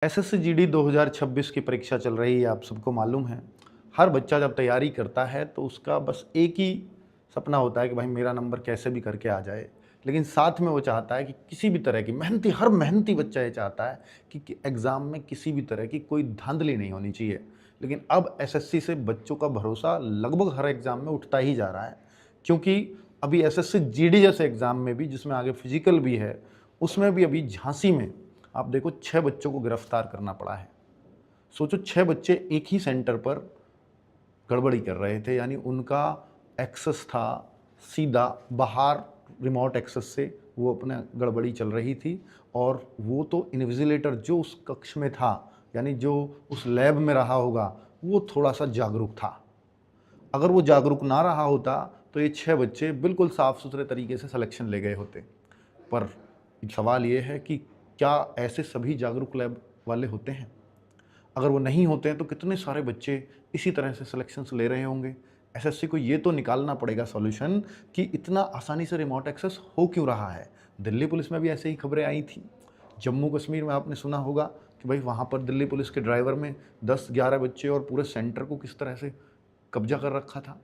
SSC GD 2026 की परीक्षा चल रही है, आप सबको मालूम है। हर बच्चा जब तैयारी करता है तो उसका बस एक ही सपना होता है कि भाई मेरा नंबर कैसे भी करके आ जाए। लेकिन साथ में वो चाहता है कि किसी भी तरह की हर मेहनती बच्चा ये चाहता है कि एग्ज़ाम में किसी भी तरह की कोई धांधली नहीं होनी चाहिए। लेकिन अब एसएससी से बच्चों का भरोसा लगभग हर एग्ज़ाम में उठता ही जा रहा है। क्योंकि अभी एसएससी जीडी जैसे एग्ज़ाम में भी, जिसमें आगे फिजिकल भी है, उसमें भी अभी झांसी में आप देखो 6 बच्चों को गिरफ्तार करना पड़ा है। सोचो 6 बच्चे एक ही सेंटर पर गड़बड़ी कर रहे थे, यानी उनका एक्सेस था सीधा बाहर, रिमोट एक्सेस से वो अपना गड़बड़ी चल रही थी। और वो तो इन्विजिलेटर जो उस कक्ष में था, यानी जो उस लैब में रहा होगा, वो थोड़ा-सा जागरूक था। अगर वो जागरूक ना रहा होता तो ये 6 बच्चे बिल्कुल साफ-सुथरे तरीके से सिलेक्शन ले गए होते। पर सवाल ये है कि क्या ऐसे सभी जागरूक लैब वाले होते हैं? अगर वो नहीं होते हैं तो कितने सारे बच्चे इसी तरह से सिलेक्शंस ले रहे होंगे? एसएससी को ये तो निकालना पड़ेगा सॉल्यूशन कि इतना आसानी से रिमोट एक्सेस हो क्यों रहा है? दिल्ली पुलिस में भी ऐसे ही खबरें आई थी। जम्मू कश्मीर में आपने सुना होगा कि भाई वहाँ पर दिल्ली पुलिस के ड्राइवर में 10-11 बच्चे और पूरे सेंटर को किस तरह से कब्जा कर रखा था।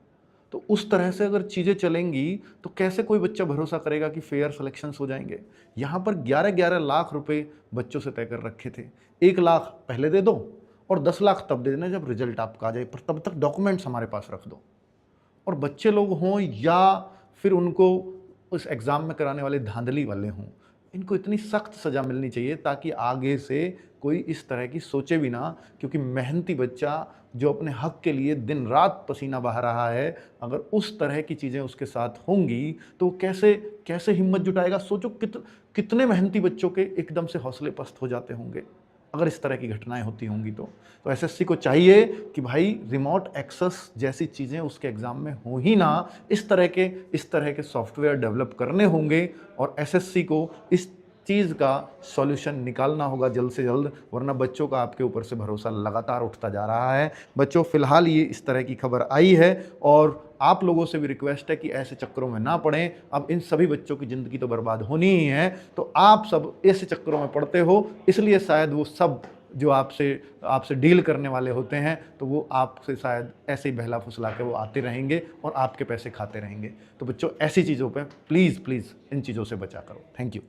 तो उस तरह से अगर चीज़ें चलेंगी तो कैसे कोई बच्चा भरोसा करेगा कि फेयर सिलेक्शंस हो जाएंगे। यहाँ पर 11-11 लाख रुपए बच्चों से तय कर रखे थे। 1 लाख पहले दे दो और 10 लाख तब दे देना जब रिजल्ट आपका आ जाए, पर तब तक डॉक्यूमेंट्स हमारे पास रख दो। और बच्चे लोग हों या फिर उनको उस एग्ज़ाम में कराने वाले धांधली वाले हों, इनको इतनी सख्त सज़ा मिलनी चाहिए ताकि आगे से कोई इस तरह की सोचे भी ना। क्योंकि मेहनती बच्चा जो अपने हक के लिए दिन रात पसीना बहा रहा है, अगर उस तरह की चीज़ें उसके साथ होंगी तो कैसे कैसे हिम्मत जुटाएगा। सोचो कितने मेहनती बच्चों के एकदम से हौसले पस्त हो जाते होंगे अगर इस तरह की घटनाएं होती होंगी। तो एसएससी को चाहिए कि भाई रिमोट एक्सेस जैसी चीज़ें उसके एग्ज़ाम में हो ही ना। इस तरह के सॉफ्टवेयर डेवलप करने होंगे और एसएससी को इस चीज़ का सॉल्यूशन निकालना होगा जल्द से जल्द, वरना बच्चों का आपके ऊपर से भरोसा लगातार उठता जा रहा है। बच्चों, फिलहाल ये इस तरह की खबर आई है और आप लोगों से भी रिक्वेस्ट है कि ऐसे चक्करों में ना पड़ें। अब इन सभी बच्चों की ज़िंदगी तो बर्बाद होनी ही है, तो आप सब ऐसे चक्करों में पड़ते हो, इसलिए शायद वो सब जो आपसे आपसे डील करने वाले होते हैं तो वो आपसे शायद ऐसे ही बहला फुसला के वो आते रहेंगे और आपके पैसे खाते रहेंगे। तो बच्चों, ऐसी चीज़ों पे प्लीज़ इन चीज़ों से बचा करो। Thank you.